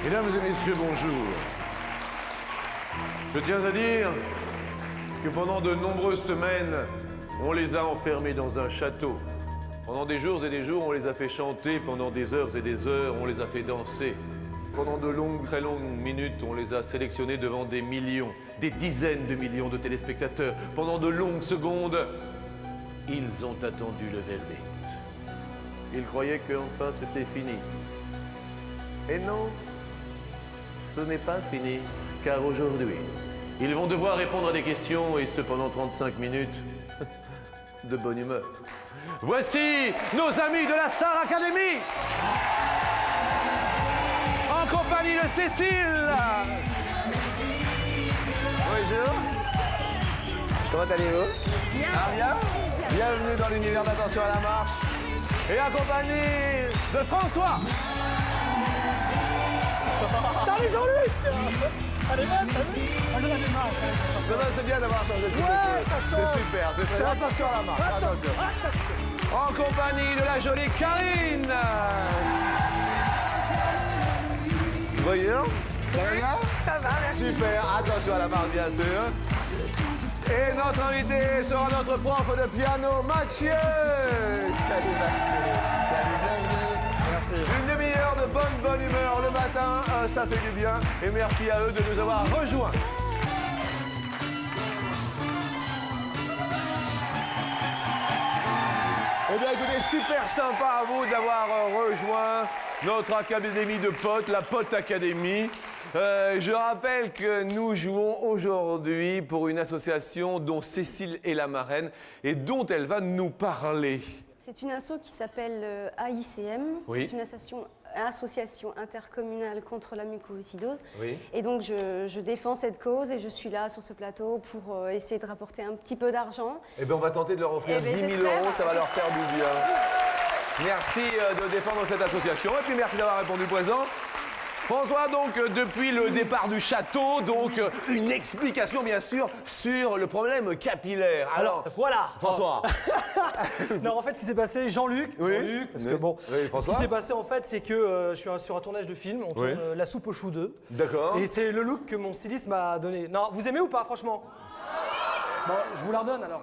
Mesdames et messieurs, bonjour. Je tiens à dire que pendant de nombreuses semaines, on les a enfermés dans un château. Pendant des jours et des jours, on les a fait chanter. Pendant des heures et des heures, on les a fait danser. Pendant de longues, très longues minutes, on les a sélectionnés devant des millions, des dizaines de millions de téléspectateurs. Pendant de longues secondes, ils ont attendu le verdict. Ils croyaient qu'enfin c'était fini. Et non, ce n'est pas fini, car aujourd'hui, ils vont devoir répondre à des questions, et ce pendant 35 minutes de bonne humeur. Voici nos amis de la Star Academy, en compagnie de Cécile. Bonjour. Comment allez-vous? Bien. Ah, bien. Bienvenue dans l'univers d'Attention à la marche. Et en compagnie de François. Salut Jean-Luc. Allez, salut. C'est bien d'avoir changé de c'est super, c'est très attention à la marche. Attention. En compagnie de la jolie Karine. Voyons. Ça va bien? Ça va, merci. Super, attention à la marche bien sûr. Et notre invité sera notre prof de piano, Mathieu. Salut Mathieu. Salut, bienvenue. Merci. Une demi-heure de bonne humeur le matin, ça fait du bien. Et merci à eux de nous avoir rejoints. Eh bien écoutez, super sympa à vous d'avoir rejoint notre académie de potes, la Pote Academy. Je rappelle que nous jouons aujourd'hui pour une association dont Cécile est la marraine et dont elle va nous parler. C'est une asso qui s'appelle AICM. Oui. C'est une association intercommunale contre la mucoviscidose. Oui. Et donc je défends cette cause et je suis là sur ce plateau pour essayer de rapporter un petit peu d'argent. Eh bien on va tenter de leur offrir Eh ben, 10 000 j'espère. euros, ça va leur faire du bien. Merci de défendre cette association et puis merci d'avoir répondu présent. François, donc, depuis le départ du château, donc, une explication, bien sûr, sur le problème capillaire. Alors, voilà. François. Non, en fait, ce qui s'est passé, Jean-Luc, Oui. Jean-Luc, parce Oui. que bon, Oui, ce François. qui s'est passé en fait, c'est que je suis sur un tournage de film, on tourne Oui. La soupe aux choux 2. D'accord. Et c'est le look que mon styliste m'a donné. Non, vous aimez ou pas, franchement? Bon, je vous la redonne alors.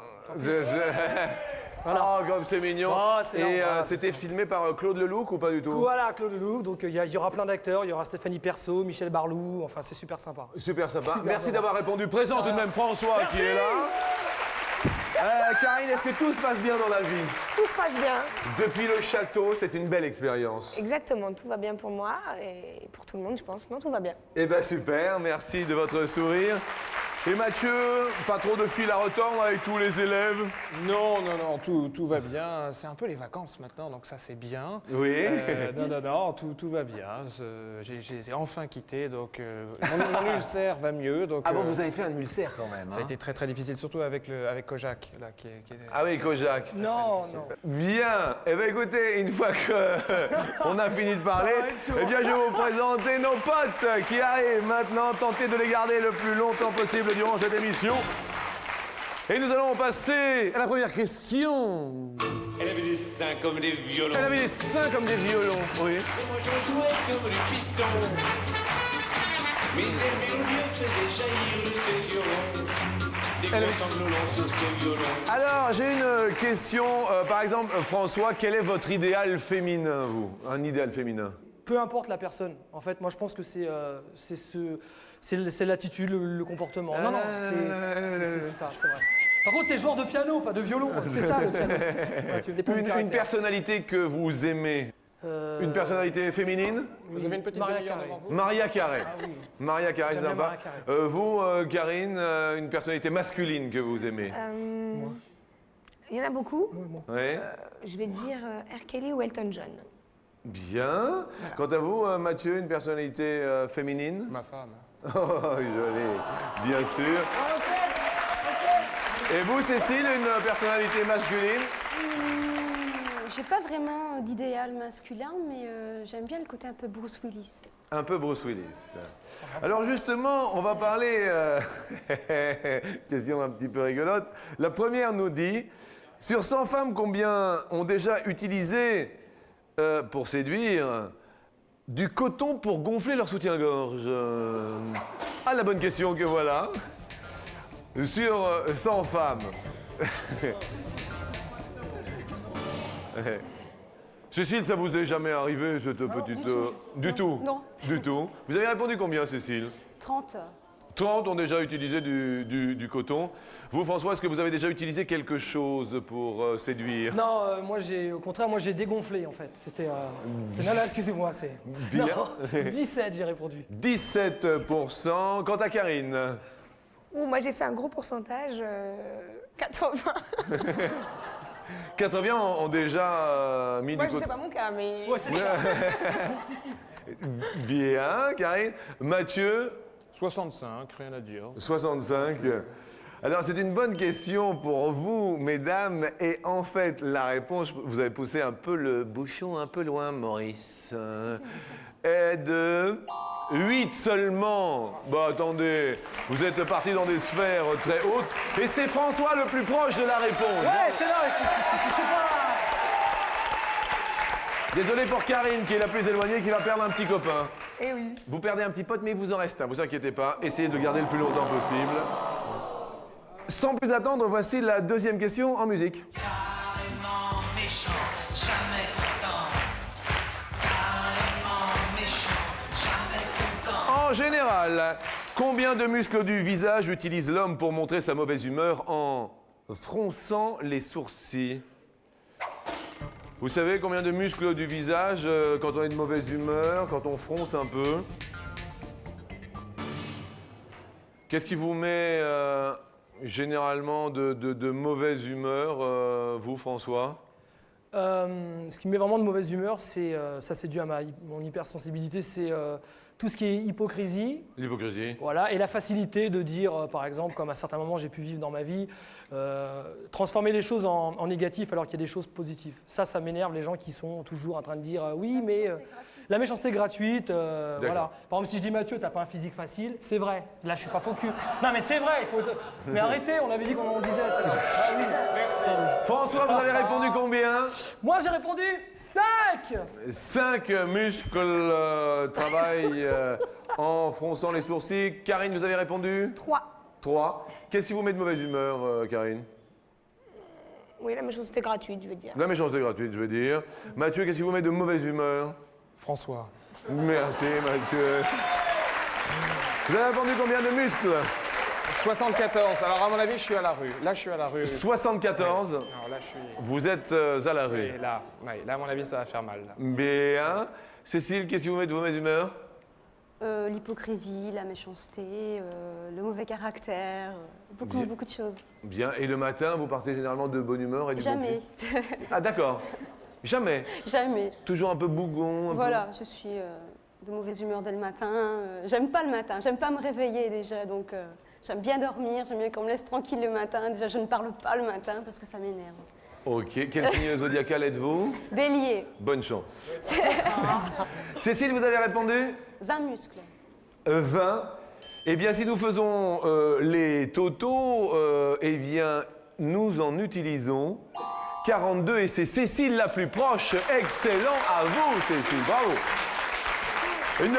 Voilà. Oh, comme c'est mignon. Oh, c'est et normal, c'était filmé par Claude Lelouch ou pas du tout? Voilà, Claude Lelouch, donc il y aura plein d'acteurs, il y aura Stéphanie Perceau, Michel Barlou, enfin c'est super sympa. Super sympa. Super Merci sympa. d'avoir répondu présent tout de même, François, qui est là. Karine, est-ce que tout se passe bien dans la vie? Tout se passe bien, Depuis le château, c'est une belle expérience. exactement, tout va bien pour moi et pour tout le monde je pense, non tout va bien. Eh ben super, merci de votre sourire. Et Mathieu, pas trop de fil à retordre avec tous les élèves? Non, tout va bien. C'est un peu les vacances maintenant, donc ça c'est bien. Oui. Non, tout va bien. J'ai enfin quitté, donc mon ulcère va mieux. Donc, Ah bon, vous avez fait un ulcère quand même. ça a été très très difficile, surtout avec Kojak. Là, qui est- Ah oui, Kojak. Non. Bien. Eh bien écoutez, une fois que on a fini de parler, Ça va être chaud. eh bien je vais vous présenter nos potes qui arrivent maintenant, tenter de les garder le plus longtemps possible durant cette émission. Et nous allons passer à la première question. Elle avait des seins comme des violons. Elle avait des seins comme des violons. Oui. Et moi je jouais comme du piston. Mais elle mélodieux faisait jaillir de ses violons. Des Elle- gros sanglolons sur ses violons. Alors, j'ai une question. Par exemple, François, quel est votre idéal féminin, vous? Un idéal féminin? Peu importe la personne, en fait, moi je pense que c'est l'attitude, le comportement. Non, c'est ça, c'est vrai. Par contre, t'es joueur de piano, pas de violon. C'est ça le piano. Ouais, tu dépends du Une caractère. personnalité que vous aimez? Une personnalité féminine? Vous avez une petite Maria demi-heure Carré. devant vous? Maria Carré. Maria Carré, J'aime bien sympa. Maria Carré. Vous, Karine, une personnalité masculine que vous aimez? Il y en a beaucoup, Oui. je vais dire R. Kelly ou Elton John. Bien. Quant à vous, Mathieu, une personnalité féminine? Ma femme. Oh, joli. Bien sûr. Et vous, Cécile, une personnalité masculine? J'ai pas vraiment d'idéal masculin, mais j'aime bien le côté un peu Bruce Willis. Un peu Bruce Willis. Alors justement, on va parler... question un petit peu rigolote. La première nous dit, sur 100 femmes, combien ont déjà utilisé, pour séduire, du coton pour gonfler leur soutien-gorge? Ah, la bonne question que voilà. Sur 100 femmes. Cécile, ça vous est jamais arrivé, cette petite... Du tout. Non. Du tout. Vous avez répondu combien, Cécile? 30. 30 ont déjà utilisé du coton. Vous, François, est-ce que vous avez déjà utilisé quelque chose pour séduire? Non, au contraire, moi j'ai dégonflé en fait. C'était. Non, là, excusez-moi, c'est. Bien. Non, 17, j'ai répondu. 17%. Quant à Karine? Ouh, moi j'ai fait un gros pourcentage, 80. 80 ont déjà mis Moi du je sais coton. pas mon cas, mais. Ouais, c'est ça. Si, si. Bien, Karine. Mathieu? 65, rien à dire. 65. Alors, c'est une bonne question pour vous, mesdames. Et en fait, la réponse, vous avez poussé un peu le bouchon un peu loin, Maurice, est de 8 seulement. Bah, attendez, vous êtes parti dans des sphères très hautes. Et c'est François le plus proche de la réponse. Ouais, c'est là, je sais pas. Désolé pour Karine, qui est la plus éloignée, qui va perdre un petit copain. Eh oui. Vous perdez un petit pote, mais il vous en reste un, vous inquiétez pas. Essayez de garder le plus longtemps possible. Sans plus attendre, voici la deuxième question en musique. Carrément méchant, jamais content. Carrément méchant, jamais content. En général, combien de muscles du visage utilise l'homme pour montrer sa mauvaise humeur en fronçant les sourcils? Vous savez combien de muscles du visage quand on est de mauvaise humeur, quand on fronce un peu? Qu'est-ce qui vous met généralement de mauvaise humeur, vous, François? Ce qui me met vraiment de mauvaise humeur, c'est ça, c'est dû à mon hypersensibilité, c'est tout ce qui est hypocrisie. L'hypocrisie. Voilà, et la facilité de dire, par exemple, comme à certains moments j'ai pu vivre dans ma vie, transformer les choses en négatif alors qu'il y a des choses positives. Ça m'énerve, les gens qui sont toujours en train de dire oui, mais la méchanceté gratuite, voilà. Par exemple, si je dis Mathieu, t'as pas un physique facile, c'est vrai. Là, je suis pas faux cul. Non, mais c'est vrai, il faut. Mais arrêtez, on avait dit qu'on en disait. Ah oui. François, vous avez répondu combien? Moi, j'ai répondu 5. 5 muscles travaillent en fronçant les sourcils. Karine, vous avez répondu? 3. 3. Qu'est-ce qui vous met de mauvaise humeur, Karine? Oui, la méchanceté gratuite, je veux dire. La méchanceté gratuite, je veux dire. Mathieu, qu'est-ce qui vous met de mauvaise humeur? François. Merci, Mathieu. Vous avez répondu combien de muscles? 74. Alors, à mon avis, je suis à la rue. Là, je suis à la rue. 74. Non, là, je suis. Vous êtes à la rue. Et là, ouais, là, à mon avis, ça va faire mal. Là. Bien. Cécile, qu'est-ce qui vous met de mauvaise humeur? L'hypocrisie, la méchanceté, le mauvais caractère, beaucoup de choses. Bien. Et le matin, vous partez généralement de bonne humeur et du bon Jamais. pied? Ah, d'accord. Jamais. Jamais. Toujours un peu bougon. Voilà, je suis de mauvaise humeur dès le matin. J'aime pas le matin, j'aime pas me réveiller déjà, donc j'aime bien dormir, j'aime bien qu'on me laisse tranquille le matin. Déjà, je ne parle pas le matin parce que ça m'énerve. Ok. Quel signe zodiacal êtes-vous? Bélier, Bonne chance. Cécile, vous avez répondu? 20 muscles. 20. Eh bien, si nous faisons les totaux, eh bien, nous en utilisons 42 et c'est Cécile la plus proche. Excellent à vous, Cécile. Bravo. Une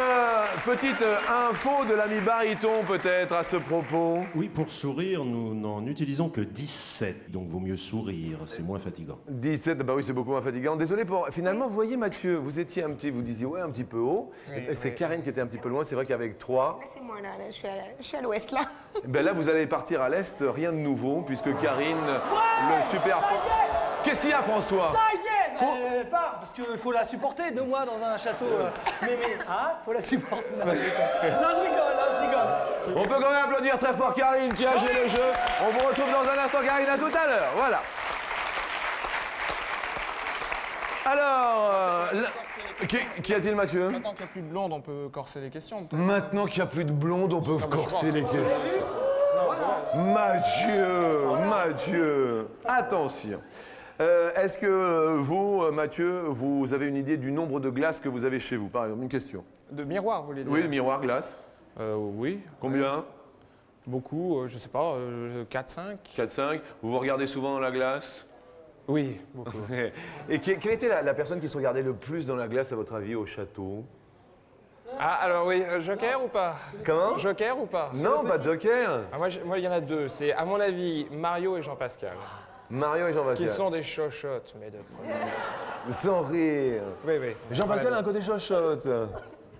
petite info de l'ami baryton peut-être à ce propos. Oui, pour sourire, nous n'en utilisons que 17, donc vaut mieux sourire, c'est moins fatigant. 17, bah oui, c'est beaucoup moins fatigant. Désolé pour... Finalement, vous voyez, Mathieu, vous étiez vous disiez, ouais, un petit peu haut. Oui, Et c'est oui. Karine qui était un petit peu loin. C'est vrai qu'avec 3, Là, c'est moi, là, je suis à l'ouest, là. ben là, vous allez partir à l'est, rien de nouveau, puisque Karine, le super... Qu'est-ce qu'il y a, François? Ça y est, elle part, parce qu'il faut la supporter 2 mois dans un château. Mais, hein, faut la supporter. Non, je rigole. On peut quand même applaudir très fort Karine qui a joué le jeu. On vous retrouve dans un instant, Karine, à tout à l'heure. Voilà. Alors, qu'y a-t-il, Mathieu? Maintenant qu'il n'y a plus de blonde, on peut corser les questions. peut-être. Maintenant qu'il n'y a plus de blonde, on peut je corser pense. les questions. Mathieu, attention. Est-ce que vous, Mathieu, vous avez une idée du nombre de glaces que vous avez chez vous? Par exemple, une question. De miroir, vous voulez dire? Oui, le miroir, glace. Oui. Combien? Beaucoup, je sais pas, 4, 5. 4, 5. Vous vous regardez souvent dans la glace? Oui, beaucoup. Et quelle était la personne qui se regardait le plus dans la glace, à votre avis, au château? Ah, alors oui, joker ou pas? Comment? Joker ou pas? Non, pas de joker. Ah, moi, il y en a deux. C'est, à mon avis, Mario et Jean-Pascal. Mario et Qui Jean-Pascal. sont des chochottes, mais de premier. Sans rire. Oui, oui. Jean-Pascal a un côté chochotte.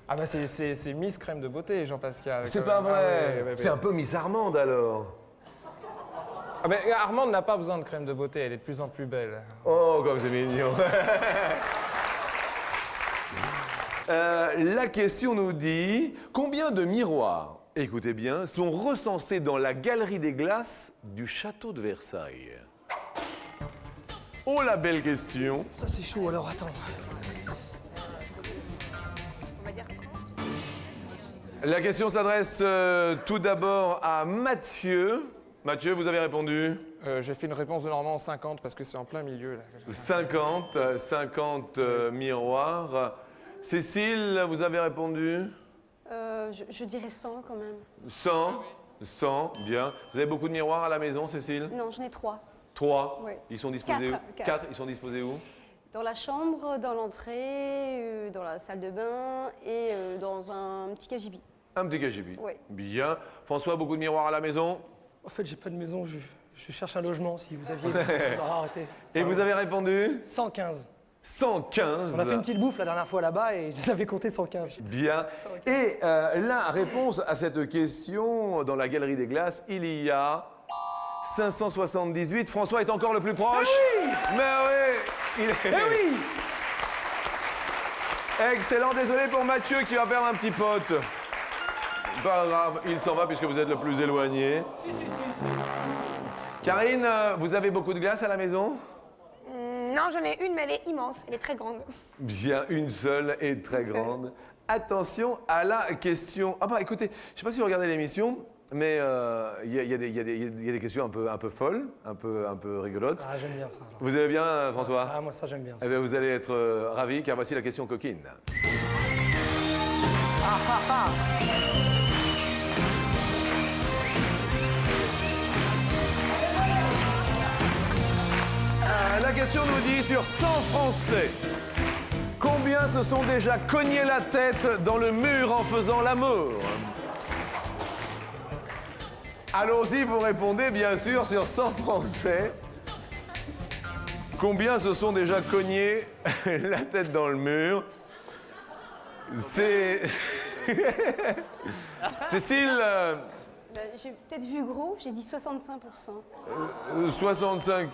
Ah bah c'est Miss Crème de Beauté, Jean-Pascal. C'est quand pas même. vrai. Ah, oui, oui, oui. C'est un peu Miss Armande alors. Ah, mais Armande n'a pas besoin de crème de beauté, elle est de plus en plus belle. Oh, comme c'est mignon. La question nous dit combien de miroirs, écoutez bien, sont recensés dans la galerie des glaces du château de Versailles? Oh, la belle question. Ça c'est chaud, alors attends. On va dire 30. La question s'adresse tout d'abord à Mathieu. Mathieu, vous avez répondu J'ai fait une réponse de normalement 50 parce que c'est en plein milieu. Là. 50 miroirs. Cécile, vous avez répondu Je dirais 100 quand même. 100, bien. Vous avez beaucoup de miroirs à la maison, Cécile? Non, j'en ai 3. 3. Oui. Ils sont disposés où? Quatre. 4. Ils sont disposés où? Dans la chambre, dans l'entrée, dans la salle de bain et dans un petit cagibi. Un petit KGB. Oui. Bien. François, beaucoup de miroirs à la maison? En fait, j'ai pas de maison, je cherche un logement si vous aviez. Alors, arrêtez. Et vous avez répondu 115. 115. On a fait une petite bouffe la dernière fois là-bas et je l'avais compté 115. Bien. Et la réponse à cette question, dans la galerie des glaces, il y a 578. François est encore le plus proche. oui. Mais oui, il est... Eh oui. Excellent. Désolé pour Mathieu qui va perdre un petit pote. Pas grave, il s'en va puisque vous êtes le plus éloigné. Karine, vous avez beaucoup de glace à la maison? Non, j'en ai une, mais elle est immense. Elle est très grande. Bien, une seule et très Une seule. grande. Attention à la question. Ah bah écoutez, je ne sais pas si vous regardez l'émission, mais il y a des questions un peu folles, un peu rigolotes. Ah, j'aime bien ça. alors. Vous aimez bien, François? Ah, moi ça j'aime bien. Ça. Eh bien, vous allez être ravis, car voici la question coquine. La question nous dit sur 100 Français, combien se sont déjà cognés la tête dans le mur en faisant l'amour? Allons-y, vous répondez bien sûr sur 100 Français. Combien se sont déjà cognés la tête dans le mur? C'est... Cécile, J'ai peut-être vu gros, j'ai dit 65%. 65...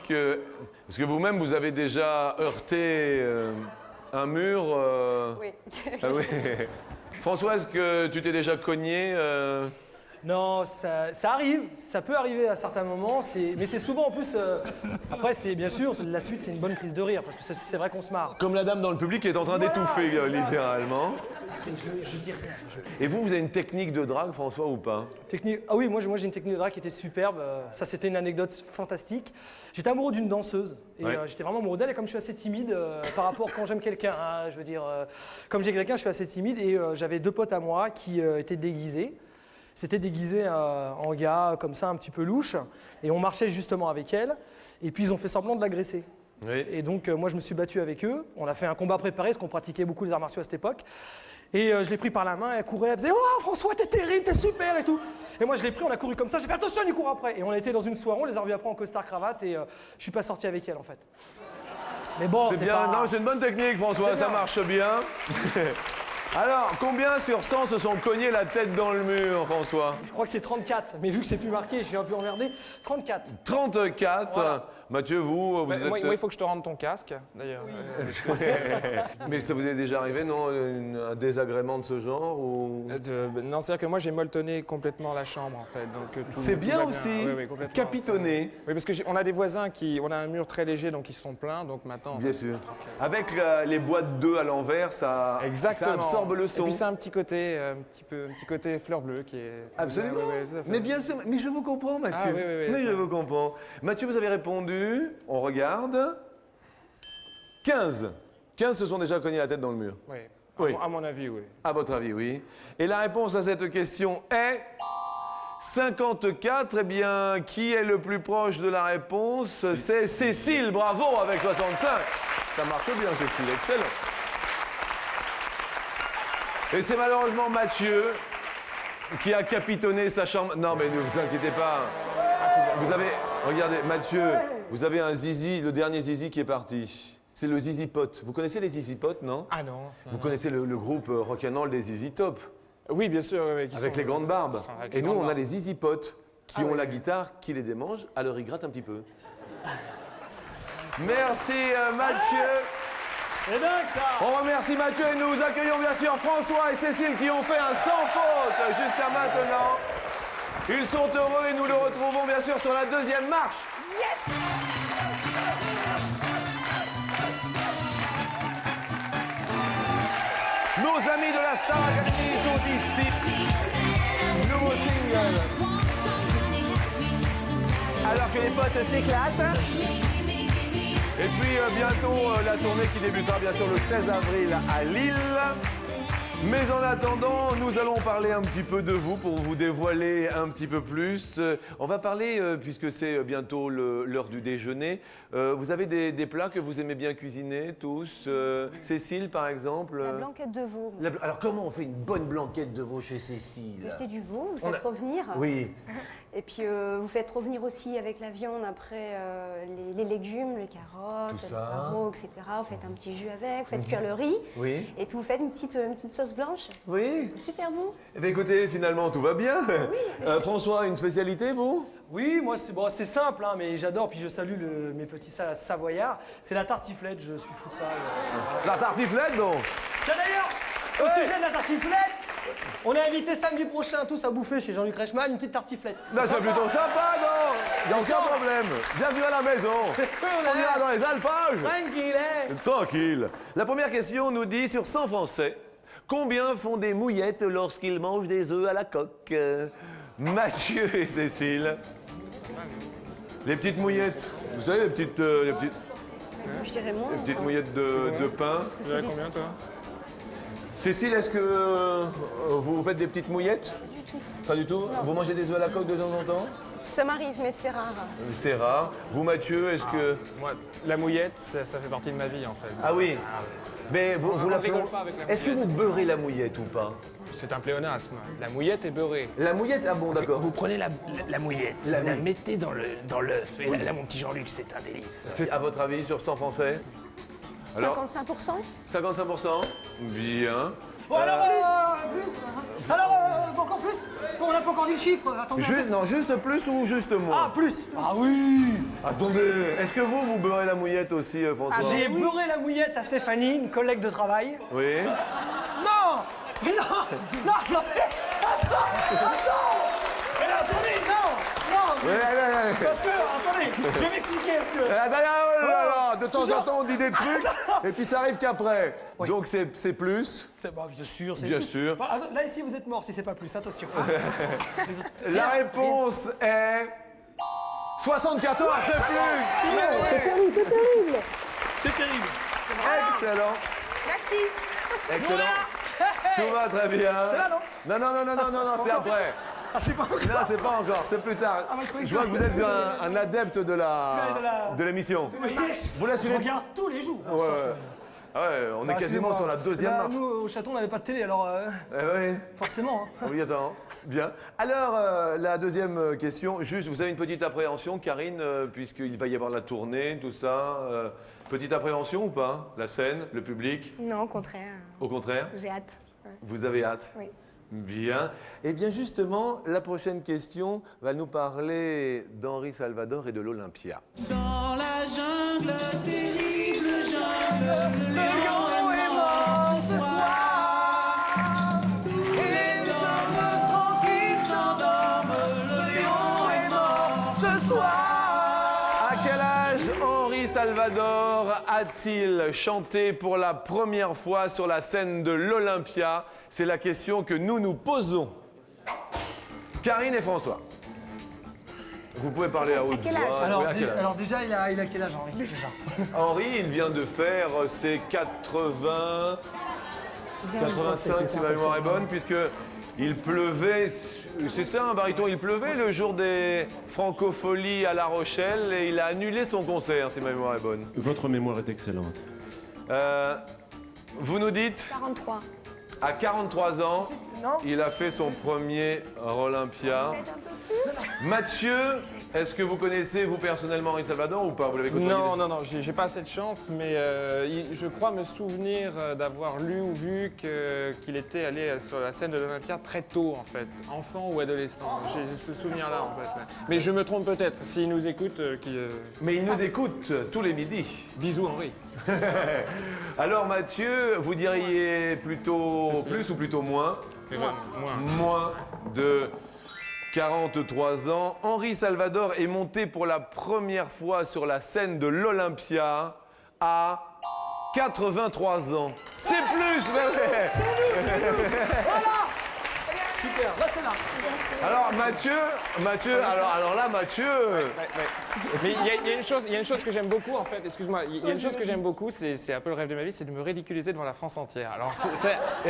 parce que vous-même, vous avez déjà heurté un mur... Oui. Ah oui. François, est-ce que tu t'es déjà cogné Non, ça arrive, ça peut arriver à certains moments, mais c'est souvent en plus. Après, c'est bien sûr, la suite, c'est une bonne crise de rire, parce que c'est vrai qu'on se marre. Comme la dame dans le public qui est en train d'étouffer, littéralement. Je dis rien. Et vous avez une technique de drague, François, ou pas? Ah oui, moi j'ai une technique de drague qui était superbe. Ça, c'était une anecdote fantastique. J'étais amoureux d'une danseuse et Ouais. j'étais vraiment amoureux d'elle. Et comme je suis assez timide par rapport quand j'aime quelqu'un, hein, je veux dire, comme j'ai quelqu'un, je suis assez timide. Et j'avais deux potes à moi qui étaient déguisés. C'était déguisé en gars comme ça, un petit peu louche. Et on marchait justement avec elle. Et puis ils ont fait semblant de l'agresser. Oui. Et donc moi je me suis battu avec eux. On a fait un combat préparé parce qu'on pratiquait beaucoup les arts martiaux à cette époque. Et je l'ai pris par la main, elle courait, elle faisait « Oh François, t'es terrible, t'es super » et tout. Et moi je l'ai pris, on a couru comme ça, j'ai fait « Attention, il court après » Et on a été dans une soirée, on les a revus après en costard-cravate et je suis pas sorti avec elle en fait. Mais bon, C'est bien, pas... non, c'est une bonne technique, François, C'est ça bien. marche bien. Alors, combien sur 100 se sont cognés la tête dans le mur, François? Je crois que c'est 34, mais vu que c'est plus marqué, je suis un peu emmerdé. 34. 34. Voilà. Mathieu, vous Moi, êtes... moi, il faut que je te rende ton casque, d'ailleurs. Mais ça vous est déjà arrivé, non, un désagrément de ce genre ou... Non, c'est-à-dire que moi, j'ai molletonné complètement la chambre, en fait. C'est bien aussi, Oui, oui, complètement. capitonné. Oui, parce que on a des voisins on a un mur très léger, donc ils sont pleins, donc maintenant... Bien sûr. Avec les boîtes d'œufs à l'envers, ça Exactement. absorbe le son. Et puis c'est un petit côté fleur bleue qui est... Absolument. Ouais, ouais, tout à fait. Mais bien sûr, mais je vous comprends, Mathieu. Ah, oui, oui, oui, mais ça- je vous comprends. Mathieu, vous avez répondu, on regarde. 15. 15 se sont déjà cognés la tête dans le mur. Oui. Oui. À mon avis, oui. À votre avis, oui. Et la réponse à cette question est 54. Eh bien, qui est le plus proche de la réponse? C'est Cécile, bravo, avec 65. Ça marche bien, Cécile, excellent. Et c'est malheureusement Mathieu qui a capitonné sa chambre. Non, mais ne vous inquiétez pas. Vous avez, regardez, Mathieu, vous avez un zizi, le dernier zizi qui est parti. C'est le Zizi Pot. Vous connaissez les Zizi Pot, non? Ah non. Vous connaissez le groupe rock'n'roll des Zizi Top, Oui, bien sûr. Oui, qui avec sont- les grandes barbes. qui sont avec Et les nous, grandes on a barbes. les Zizi Pot qui Ah ont oui, la oui. guitare, qui les démange, alors ils grattent un petit peu. Merci Mathieu. C'est dingue ça. On remercie Mathieu et nous accueillons bien sûr François et Cécile qui ont fait un sans faute jusqu'à maintenant. Ils sont heureux et nous le retrouvons bien sûr sur la deuxième marche. Nos amis de la Star Academy sont ici. Nouveau single. Alors que les potes s'éclatent. Et puis bientôt la tournée qui débutera bien sûr le 16 avril à Lille. Mais en attendant, nous allons parler un petit peu de vous pour vous dévoiler un petit peu plus. On va parler, puisque c'est bientôt l'heure du déjeuner, vous avez des plats que vous aimez bien cuisiner tous. Cécile par exemple. La blanquette de veau. Alors comment on fait une bonne blanquette de veau chez Cécile? Vous achetez du veau, vous On faites a- revenir. Oui. Et puis vous faites revenir aussi avec la viande après les légumes, les carottes, Tout les ça. Mhm. poireaux, etc. Vous faites un petit jus avec, vous faites cuire le riz. Oui. Et puis vous faites une petite sauce blanche. Oui. C'est super bon. Eh bien, écoutez, finalement tout va bien. François, une spécialité vous? Oui, moi c'est bon, c'est simple, hein, mais j'adore. Puis je salue mes petits savoyards. C'est la tartiflette, je suis fou de ça. La tartiflette donc. Tiens d'ailleurs, au sujet de la tartiflette, on est invité samedi prochain tous à bouffer chez Jean-Luc Reichmann une petite tartiflette. Ça c'est plutôt sympa non? Il n'y a aucun problème. Bienvenue à la maison. On ira dans les alpages. Tranquille, hein. Tranquille. La première question nous dit sur 100 Français, combien font des mouillettes lorsqu'ils mangent des œufs à la coque? Mathieu et Cécile. Les petites mouillettes. Vous savez, les petites Je dirais moins. mouillettes de pain. Parce que Tu c'est as des- combien, toi? Cécile, est-ce que vous faites des petites mouillettes? Du tout. Pas du tout. Vous mangez des œufs à la coque de temps en temps? Ça m'arrive, mais c'est rare. C'est rare. Vous, Mathieu, est-ce que... Moi, la mouillette, ça fait partie de ma vie, en fait. Ah oui. Mais vous On la rigole pas avec la Est-ce que vous mouillette. beurrez la mouillette ou pas? C'est un pléonasme. La mouillette est beurrée. La mouillette, ah bon, d'accord. Vous prenez la mouillette, vous la mettez dans l'œuf. Et là, mon petit Jean-Luc, c'est un délice. C'est à votre avis sur 100 Français? Alors, 55%. 55%. Bien. Bon alors, plus. Alors, encore plus. Bon, on n'a pas encore dit le chiffre. Attendez. Juste plus ou juste moins? Ah, plus. Ah oui. Attendez, est-ce que vous beurrez la mouillette aussi, François? J'ai beurré la mouillette à Stéphanie, une collègue de travail. Oui. Non. Mais non. Non, attendez. Mais non, attendez, non. Parce que, attendez, je vais m'expliquer. Parce que... De temps en temps, on dit des trucs, et puis ça arrive qu'après. Oui. Donc c'est plus. C'est bah, bien sûr. c'est Bien plus. sûr. Bah, attends, là, ici, vous êtes mort si c'est pas plus. Attention. Hein. Les autres- La Rien, réponse est 74, c'est plus. C'est terrible. Excellent. Merci. Excellent. Tout va très bien. C'est là, non? Non, c'est après. Ah, c'est pas encore. Non, c'est pas encore, c'est plus tard. moi, je croyais que Je vois que vous êtes un adepte de de l'émission. Oui, Vous la je suivez? regarde tous les jours. Ouais, Ça, ouais. c'est- Ah ouais, on est Ah, quasiment excusez-moi. sur la deuxième Bah, marche. Nous, au château, on n'avait pas de télé, alors Oui, forcément. Hein. obligatoire. Bien. Alors, la deuxième question, juste, vous avez une petite appréhension, Karine, puisqu'il va y avoir la tournée, tout ça. Petite appréhension ou pas? La scène, le public? Non, au contraire. Au contraire? J'ai hâte. Vous avez hâte? Oui. Bien. Eh bien, justement, la prochaine question va nous parler d'Henri Salvador et de l'Olympia. Dans la jungle, terrible jungle, le lion est mort ce soir. Les hommes tranquilles s'endorment, le lion est mort ce soir. À quel âge Henri Salvador a-t-il chanté pour la première fois sur la scène de l'Olympia? C'est la question que nous nous posons. Karine et François. Vous pouvez parler à haute quel âge voix. Alors, Oui, à quel âge alors déjà, il a quel âge, Henri déjà Henri, il vient de faire ses 80... 85, si ma mémoire est bonne, puisque il pleuvait, c'est ça un baryton, il pleuvait le jour des Francopholies à La Rochelle et il a annulé son concert, si ma mémoire est bonne. Votre mémoire est excellente. Vous nous dites 43. À 43 ans, Non. il a fait son premier Olympia. Mathieu, est-ce que vous connaissez, vous, personnellement, Henri Salvador ou pas? Vous l'avez côtoyé? Non, j'ai pas cette chance, mais je crois me souvenir d'avoir lu ou vu qu'il était allé sur la scène de l'Olympia très tôt, en fait, enfant ou adolescent. J'ai ce souvenir-là, en fait. Ouais. Mais je me trompe peut-être, s'il nous écoute. Mais il nous écoute tous les midis. Bisous, Henri. Alors, Mathieu, vous diriez plutôt plus ou plutôt moins? Moins de 43 ans. Henri Salvador est monté pour la première fois sur la scène de l'Olympia à 83 ans. C'est plus, ouais. Super, là c'est là. Alors Mathieu, alors là Mathieu, Mais il y a une chose que j'aime beaucoup, en fait, excuse-moi, il y a une chose que j'aime beaucoup, c'est un peu le rêve de ma vie, c'est de me ridiculiser devant la France entière. Alors,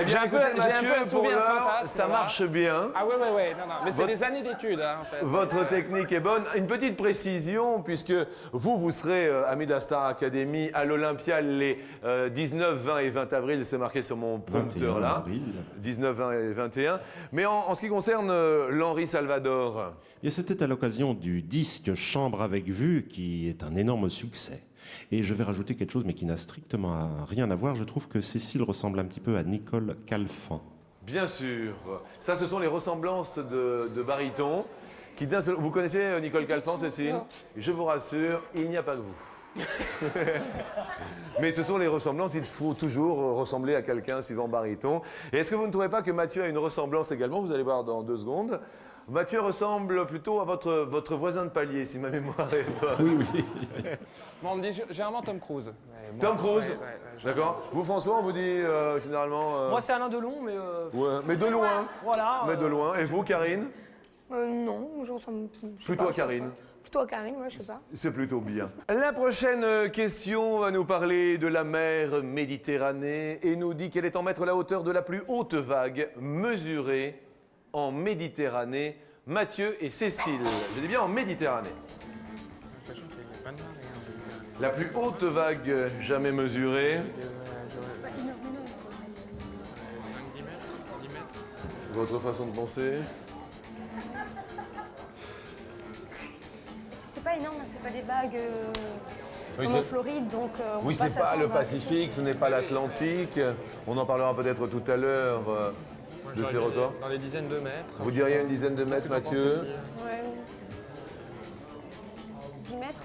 j'ai un peu Mathieu, pour un l'heure, fantasme. ça voilà. marche bien. Ah ouais, non, mais c'est des années d'études, hein, en fait. Votre technique est bonne. Une petite précision, puisque vous serez, amis de la Star Academy, à l'Olympia les 19, 20 et 20 avril, c'est marqué sur mon prompteur 21 là. avril. 19, 20 et 21. Mais en ce qui concerne l'Henri Salvador, Et c'était à l'occasion du disque Chambre avec vue, qui est un énorme succès. Et je vais rajouter quelque chose, mais qui n'a strictement rien à voir. Je trouve que Cécile ressemble un petit peu à Nicole Calfan. bien sûr, ça ce sont les ressemblances de baryton. Qui d'un seul... Vous connaissez Nicole Calfan, Cécile? Je vous rassure, il n'y a pas que vous. Mais ce sont les ressemblances, il faut toujours ressembler à quelqu'un suivant baryton. Et est-ce que vous ne trouvez pas que Mathieu a une ressemblance également? Vous allez voir dans 2 secondes. Mathieu ressemble plutôt à votre voisin de palier, si ma mémoire est bonne. Oui. Bon, on me dit généralement Tom Cruise. Tom Cruise, Ouais, d'accord. Vous François, on vous dit généralement... Moi c'est Alain Delon, mais ouais, mais de loin. voilà. Mais de loin. Et vous, Karine? Non, je ressemble. je sais Plutôt pas, à je sais Karine. pas. Plutôt à Karine, ouais, je sais pas. C'est plutôt bien. La prochaine question va nous parler de la mer Méditerranée et nous dit quelle est en mètres la hauteur de la plus haute vague mesurée en Méditerranée. Mathieu et Cécile. Je dis bien en Méditerranée. La plus haute vague jamais mesurée. Votre façon de penser? C'est pas énorme, c'est pas des vagues Oui, comme en c'est- Floride, donc on Oui, peut c'est pas le s'attendre à- Pacifique, ce n'est pas l'Atlantique. On en parlera peut-être tout à l'heure de ces records. Dans les dizaines de mètres. Vous diriez une dizaine de mètres, Qu'est-ce que t'en Mathieu? penses, Cécile? Ouais. 10 mètres.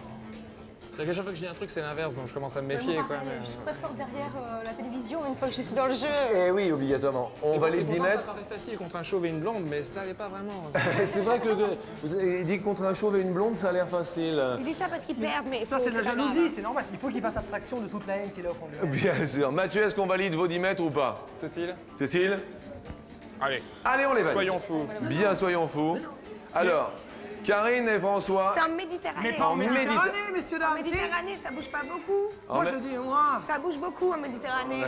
C'est qu'à chaque fois que je dis un truc, c'est l'inverse, donc je commence à me méfier, Moi, quoi. pareil, mais, je suis très fort derrière la télévision une fois que je suis dans le jeu. Eh oui, obligatoirement. On Et valide 10 pourtant, mètres. Ça paraît facile contre un chauve et une blonde, mais ça n'est pas vraiment. C'est vrai que vous avez dit que contre un chauve et une blonde, ça a l'air facile. Il dit ça parce qu'il perd, mais. Ça faut- c'est de la pas grave. jalousie, c'est normal. Il faut qu'il fasse abstraction de toute la haine qu'il a au fond de lui. Bien sûr. Mathieu, est-ce qu'on valide vos 10 mètres ou pas? Cécile? Cécile? Allez, Allez, on les valide. soyons fous. Bien, soyons fous. Alors, Karine et François. C'est en Méditerranée. Mais pas en Méditerranée. Méditerranée, messieurs En dames. Méditerranée, ça bouge pas beaucoup. Moi je dis, moi. Ça bouge beaucoup en Méditerranée.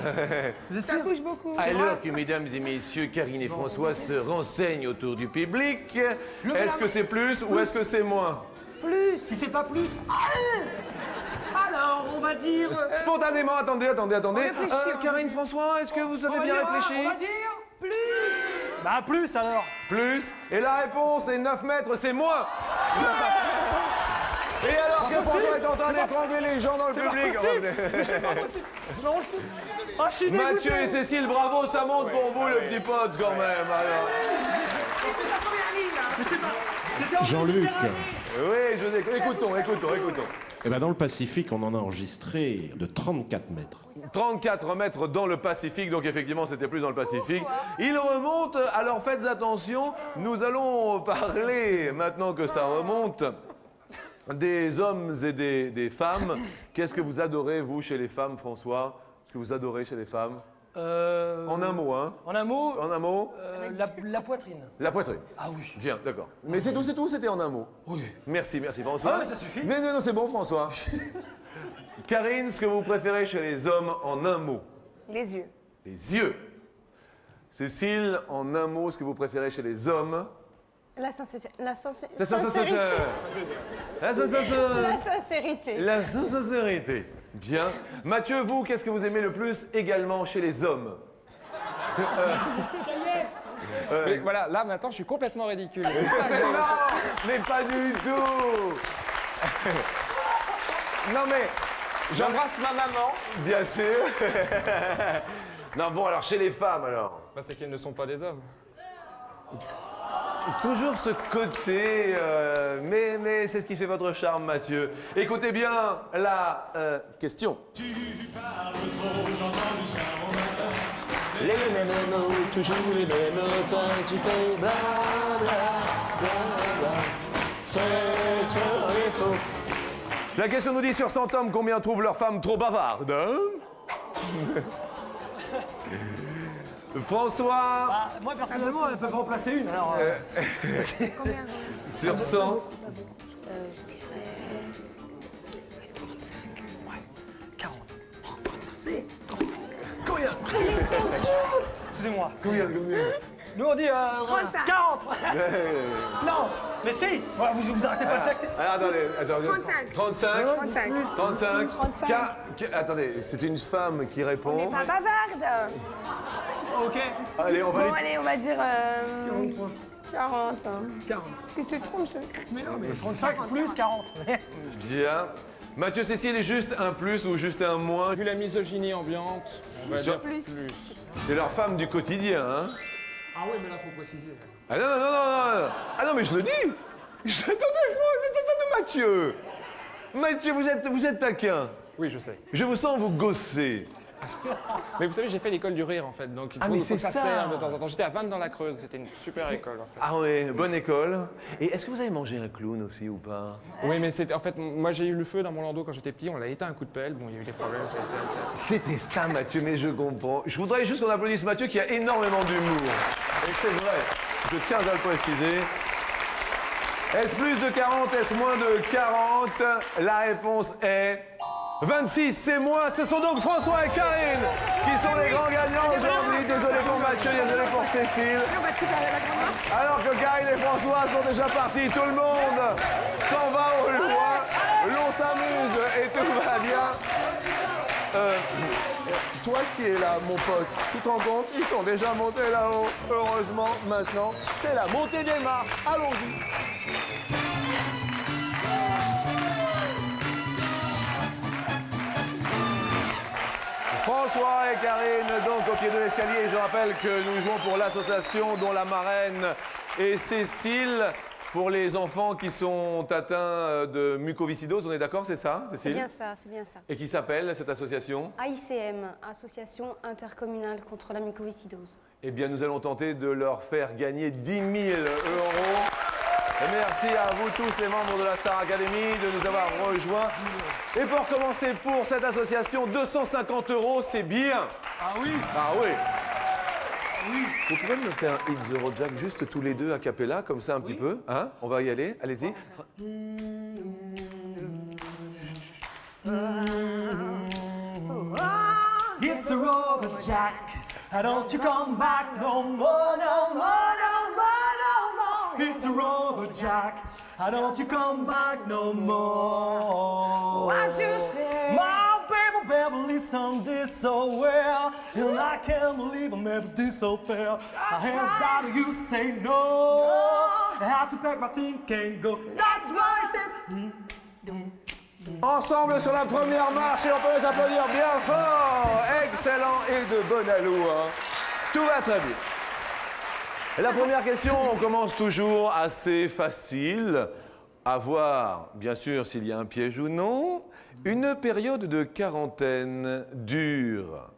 Vous êtes Ça sûr? bouge beaucoup. Alors que, mesdames et messieurs, Karine et François se renseignent autour du public, Levez est-ce la que main. c'est plus ou est-ce que c'est moins? Plus. Si c'est pas plus. Alors, on va dire. Spontanément, attendez. réfléchit, on Karine, François, est-ce que vous on avez va bien dire, réfléchi? On va dire. Plus. Bah plus alors. Plus. Et la réponse est 9 mètres, c'est moins. Et alors que François est en train d'étrangler les gens dans le public. Mais c'est pas possible. J'en sais. Ah, je suis dégoûté. Mathieu et Cécile, bravo, ça monte pour vous, le petit pote, quand même. Alors. Mais c'est pas. C'était en Jean-Luc. Méditerranée. Oui, je dis, écoutons. Eh ben dans le Pacifique, on en a enregistré de 34 mètres. 34 mètres dans le Pacifique, donc effectivement c'était plus dans le Pacifique. Il remonte, alors faites attention, nous allons parler, maintenant que ça remonte, des hommes et des femmes. Qu'est-ce que vous adorez, vous, chez les femmes, François? Qu'est-ce que vous adorez chez les femmes? En un mot, hein? En un mot, En un mot? la poitrine. La poitrine. Ah oui. Bien, d'accord. Mais c'est tout, c'était en un mot. Oui. Merci, François. Ah oui, ça suffit. Non, c'est bon, François. Karine, ce que vous préférez chez les hommes en un mot? Les yeux. Les yeux. Cécile, en un mot, ce que vous préférez chez les hommes? La sincérité. La sincérité. sincérité. La sincérité. La sincérité. La sincérité. Bien. Mathieu, vous, qu'est-ce que vous aimez le plus également chez les hommes? Mais voilà, là maintenant je suis complètement ridicule. C'est ça que j'ai- Non, mais pas du tout. Non mais, J'embrasse ma maman. bien sûr. Non bon, alors chez les femmes alors. Bah, c'est qu'elles ne sont pas des hommes. Toujours ce côté, mais c'est ce qui fait votre charme, Mathieu. Écoutez bien la question. Les mêmes mots, toujours les mêmes fins, tu fais bla bla bla bla. C'est trop faux. La question nous dit sur 100 hommes combien trouvent leurs femmes trop bavardes, hein? François, Bah, moi, personnellement, elles peuvent en placer une. Alors, Combien? sur 100. 40. Excusez-moi. Nous, on dit 35. 40. Non, mais si. Voilà, vous arrêtez pas de checker. Alors, attendez. 35. 35. 35. 35. 35. Attendez, c'est une femme qui On n'est répond. pas bavarde. Ok. Allez, on va Bon, allez, on va dire 40. 40. Si tu te trompes, je... Mais non, mais 35 plus 40. Bien. Mathieu Cécile est juste un plus ou juste un moins. Vu la misogynie ambiante, on va dire Plus. plus. C'est leur femme du quotidien, hein? Ah oui, mais là faut préciser. Ah non. Ah non, mais je le dis. Attendez, Mathieu. Mathieu, vous êtes taquin. Oui, je sais. Je vous sens vous gosser. Mais vous savez, j'ai fait l'école du rire en fait, donc il faut, mais faut c'est que ça ça. serve de temps en temps. J'étais à Vannes dans la Creuse, c'était une super école en fait. Ah ouais, bonne école. Et est-ce que vous avez mangé un clown aussi ou pas? Oui, mais c'était en fait, moi j'ai eu le feu dans mon landau quand j'étais petit, on l'a éteint un coup de pelle, bon il y a eu des problèmes, ça a été- C'était ça, Mathieu, mais je comprends. Je voudrais juste qu'on applaudisse Mathieu qui a énormément d'humour. Et c'est vrai, je tiens à le préciser. Est-ce plus de 40, est-ce moins de 40? La réponse est 26, c'est moins. Ce sont donc François et Karine qui sont les grands gagnants aujourd'hui. Désolé pour Mathieu, désolé pour Cécile. On va tout faire la grande marche. Alors que Karine et François sont déjà partis, tout le monde s'en va au loin. L'on s'amuse et tout va bien. Toi qui es là, mon pote, tu te rends compte? Ils sont déjà montés là-haut. Heureusement, maintenant, c'est la montée des marches. Allons-y. François et Karine, donc au pied de l'escalier. Je rappelle que nous jouons pour l'association dont la marraine est Cécile. Pour les enfants qui sont atteints de mucoviscidose, on est d'accord, c'est ça, C'est Cécile? bien ça, c'est bien ça. Et qui s'appelle cette association? AICM, Association intercommunale contre la mucoviscidose. Eh bien, nous allons tenter de leur faire gagner 10 000 €. Et merci à vous tous, les membres de la Star Academy, de nous avoir rejoints. Et pour commencer, pour cette association, 250 €, c'est bien. Ah oui. Ah oui. Vous pouvez me faire un Hit the Road Jack juste tous les deux a cappella, comme ça un petit peu, hein? On va y aller, allez-y. It's a road, Jack. Don't you come back no more, no more, no more, no more. It's a road, Jack. Don't you come back no more. What you say? My baby, listen this so well, and I can't believe I never did so fair. My hands down, you say no. I have to pack my thing, can't go. That's right. Ensemble sur la première marche et on peut les applaudir bien fort. Excellent et de bon allure. Tout va très bien. Et la première question, on commence toujours assez facile. À voir, bien sûr, s'il y a un piège ou non. Une période de quarantaine dure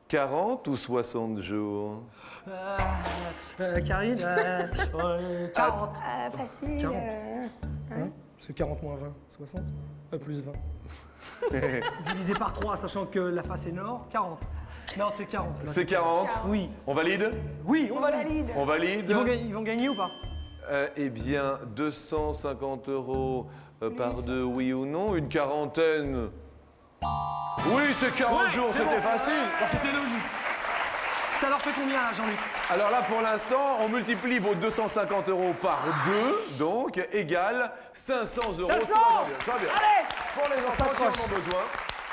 40 ou 60 jours? Karine, 40. Facile. 40. Hein? C'est 40 moins 20, 60 plus 20. Divisé par 3, sachant que la face est nord, 40. Non, c'est 40. là, C'est 40? Oui. On valide? Oui, on valide. On valide. Ils vont gagner ou pas? Eh bien, 250 € par deux, oui ou non? Une quarantaine? Oui, c'est 40 Ouais, jours, c'est c'était bon. facile. C'était logique. Ça leur fait combien, là, Jean-Luc? Alors là, pour l'instant, on multiplie vos 250 € par 2, donc égale 500 €. 500. Tout va bien, tout va bien. Allez. Pour les enfants qui en ont besoin.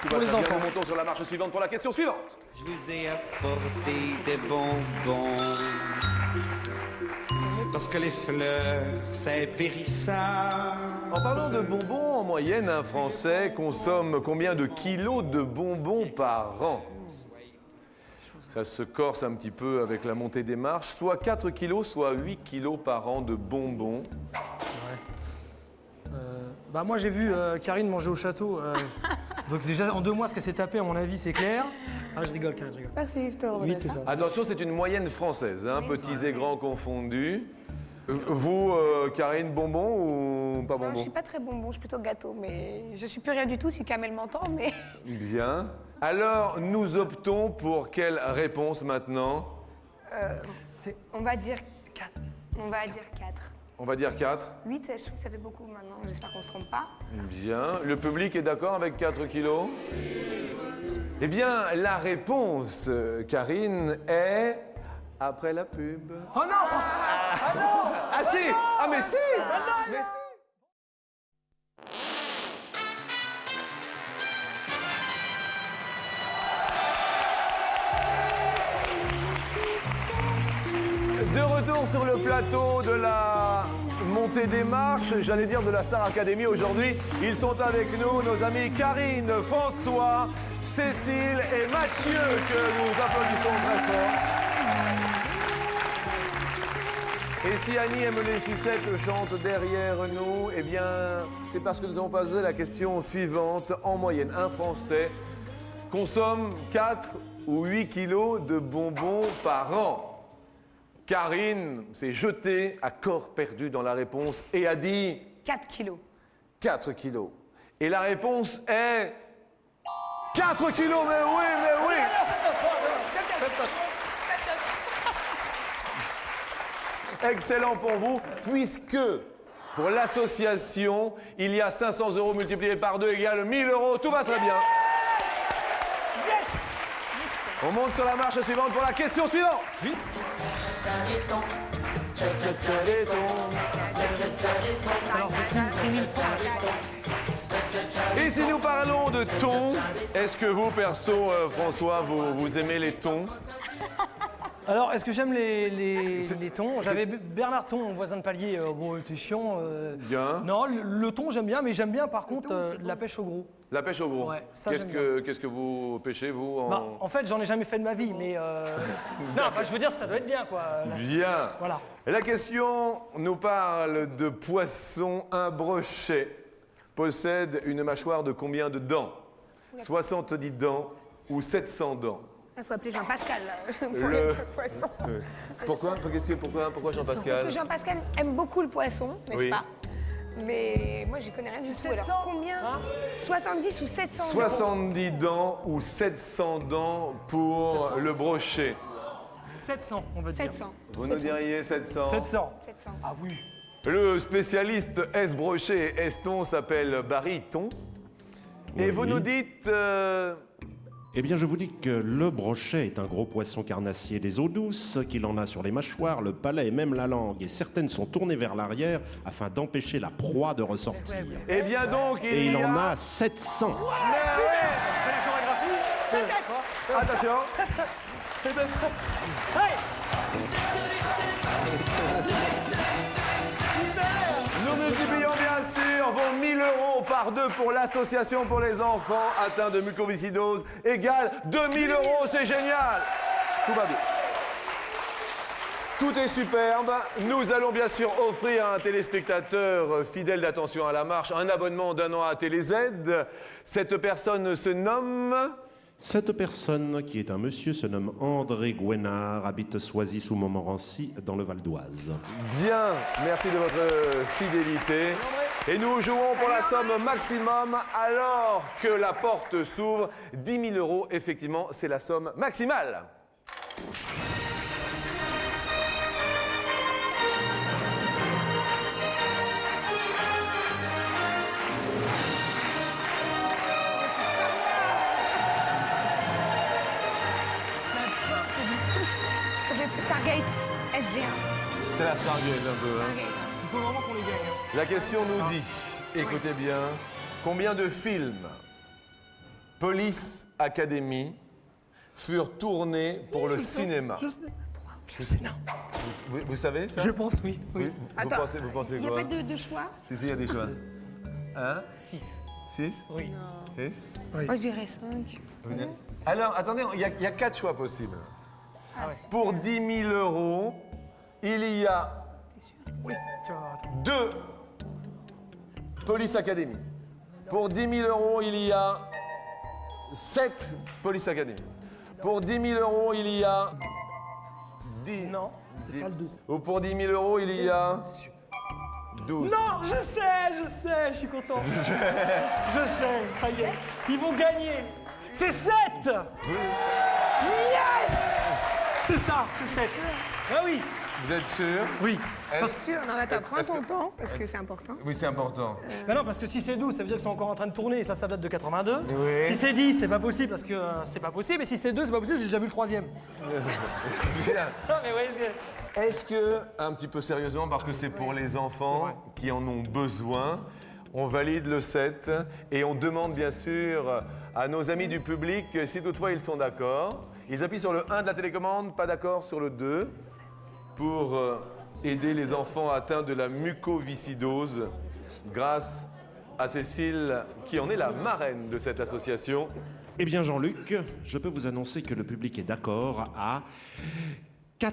Tout Pour va les très bien, enfants. nous montons sur la marche suivante pour la question suivante. Je vous ai apporté des bonbons. Parce que les fleurs, c'est périssable. En parlant de bonbons, en moyenne, un Français consomme combien de kilos de bonbons par an? Ça se corse un petit peu avec la montée des marches. Soit 4 kilos, soit 8 kilos par an de bonbons. Bah moi j'ai vu Karine manger au château. Donc déjà en 2 mois ce qu'elle s'est tapé à mon avis c'est clair. Ah je rigole Karine, je rigole. Merci, je te le Oui, redonne. c'est ça. Attention, c'est une moyenne française, hein, petits et grands confondus. Vous, Karine, bonbons ou pas Non, je bonbons? suis pas très bonbon, je suis plutôt gâteau, mais je suis plus rien du tout si Kamel m'entend, mais... Bien. Alors, nous optons pour quelle réponse maintenant? On va dire 4. On va dire 4. On va dire 4. 8, je trouve que ça fait beaucoup maintenant, j'espère qu'on se trompe pas. Bien. Le public est d'accord avec 4 kilos? Eh bien, la réponse, Karine, est après la pub. Oh non. Ah non. Ah si! Ah mais si! Mais si! De retour sur le plateau de la montée des marches, j'allais dire de la Star Academy aujourd'hui. Ils sont avec nous, nos amis Karine, François, Cécile et Mathieu, que nous applaudissons très fort. Et si Annie aime les sucettes chante derrière nous, eh bien, c'est parce que nous avons posé la question suivante. En moyenne, un Français consomme 4 ou 8 kilos de bonbons par an. Karine s'est jetée à corps perdu dans la réponse et a dit 4 kilos. 4 kilos. Et la réponse est 4 kilos, mais oui, mais oui! Excellent pour vous, puisque pour l'association, il y a 500 € multipliés par 2 égale 1000 €. Tout va très bien. On monte sur la marche suivante pour la question suivante. Et si nous parlons de thon, est-ce que vous, perso, François, vous aimez les thons? Alors est-ce que j'aime les thons? J'avais Bernard Thon, mon voisin de palier, bon il était chiant. Bien. Non le thon j'aime bien, mais j'aime bien par contre la pêche au gros. La pêche au gros. Ouais, ça, Qu'est-ce j'aime que vous pêchez, vous en... Bah, en fait j'en ai jamais fait de ma vie, mais non enfin, je veux dire ça doit être bien quoi. Bien. Voilà. Et la question nous parle de poisson. Un brochet possède une mâchoire de combien de dents? 70 dents ou 700 dents? Il faut appeler Jean-Pascal pour Le- les trucs poissons. Pourquoi Jean-Pascal? Parce que Jean-Pascal aime beaucoup le poisson, n'est-ce Oui. pas? Mais moi, j'y connais rien du tout. Alors, combien 70 ou 700 70 dents ou 700 dents pour 700. le brochet. 700 on va dire. 700. Vous nous diriez 700? 700. 700. Ah oui. Le spécialiste S-brochet et S-thon s'appelle Barry Thon. Et Oui. vous nous dites... Eh bien, je vous dis que le brochet est un gros poisson carnassier des eaux douces, qu'il en a sur les mâchoires, le palais et même la langue. Et certaines sont tournées vers l'arrière afin d'empêcher la proie de ressortir. Eh bien donc, Et il y en a... a 700. Attention. Nous multiplions bien sûr vos 1000 € par 2 pour l'association pour les enfants atteints de mucoviscidose égale 2000 €. C'est génial. Tout va bien. Tout est superbe. Nous allons bien sûr offrir à un téléspectateur fidèle d'Attention à la marche un abonnement d'1 an à TéléZ. Cette personne se nomme... Cette personne, qui est un monsieur, se nomme André Gouenard, habite Soisy-sous-Montmorency, dans le Val d'Oise. Bien, merci de votre fidélité. Et nous jouons pour la somme maximum alors que la porte s'ouvre. 10 000 €, effectivement, c'est la somme maximale. Ça fait Stargate SG1. C'est la Stargate un peu. Hein. Stargate. Il faut vraiment qu'on les gagne. La question nous dit, écoutez bien, combien de films Police Academy furent tournés pour le cinéma? Vous savez ça? Je pense, oui. Vous Attends, pensez il n'y a quoi? pas de choix? Si, il y a des choix. 6. 6? Oui. 6? Moi, je dirais 5. Alors, attendez, il y a 4 choix possibles. Pour 10 000 euros, il y a Oui. Tu vas voir, attends. 2 Police Academy. Pour 10 000 euros, il y a 7 Police Academy. Pour 10 000 euros, il y a 10. Non, c'est pas le 12. Ou pour 10 000 euros, il y a 12. Non, je sais, je suis content. Je sais, ça y est. Ils vont gagner. C'est 7. Yes. C'est ça, c'est 7. Ah oui. Vous êtes sûr? Oui. Sûr, non, attends, prends ton temps, parce que c'est important. Oui, c'est important. Mais non, parce que si c'est 12, ça veut dire qu'ils sont encore en train de tourner, et ça date de 82. Oui. Si c'est 10, c'est pas possible, parce que c'est pas possible. Et si c'est 2, c'est pas possible, j'ai déjà vu le 3e. Non, mais ouais, Est-ce que, un petit peu sérieusement, parce que c'est pour les enfants qui en ont besoin, on valide le 7 et on demande bien sûr à nos amis du public, si toutefois ils sont d'accord, ils appuient sur le 1 de la télécommande, pas d'accord sur le 2, pour aider les enfants atteints de la mucoviscidose, grâce à Cécile, qui en est la marraine de cette association. Eh bien, Jean-Luc, je peux vous annoncer que le public est d'accord à 95%.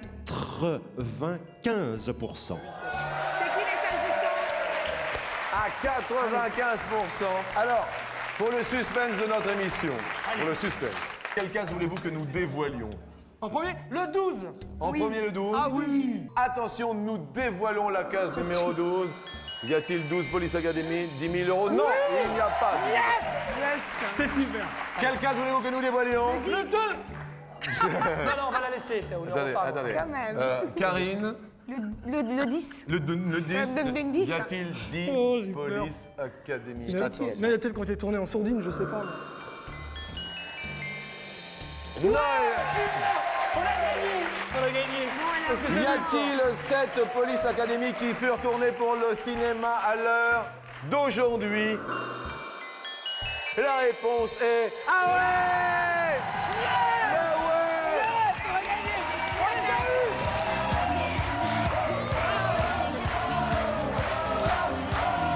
C'est qui les 5%? À 95%. Alors, pour le suspense de notre émission, pour le suspense, quelle case voulez-vous que nous dévoilions? En premier, le 12. En premier, le 12. Ah oui. Attention, nous dévoilons la case numéro 12. Y a-t-il 12 Police Academy? 10 000 euros? Non, il n'y a pas. Yes. C'est super. Quelle case voulez-vous que nous dévoilions? Le 2. Non, on va la laisser, c'est Attendez. Quand même. Karine, Le 10. le 10. Le 10. Y a-t-il 10 Oh, j'ai peur. Police Academy? Non, Attention. il y a peut-être qu'on était tourné en sourdine, je sais pas. Non. On a gagné. On a gagné. Parce que Y a-t-il 7 Police Academy qui furent tournés pour le cinéma à l'heure d'aujourd'hui? La réponse est... Ah ouais! Ah ouais!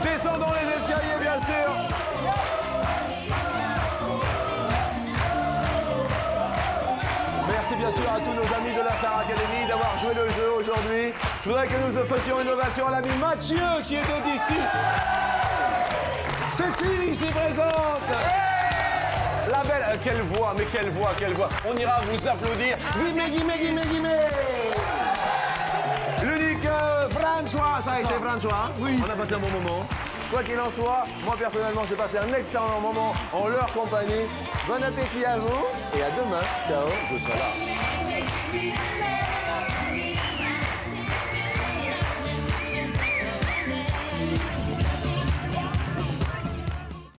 Descendons les escaliers, bien sûr! Merci bien sûr à tous nos amis de la Star Academy d'avoir joué le jeu aujourd'hui. Je voudrais que nous fassions une ovation à l'ami Mathieu qui était d'ici. Cécile ici présente. La belle, quelle voix, mais quelle voix, quelle voix. On ira vous applaudir. Guillemets. L'unique François, ça a été François. Oui. On a passé un bon moment. Quoi qu'il en soit, moi personnellement, j'ai passé un excellent moment en leur compagnie. Bon appétit à vous et à demain. Ciao, je serai là.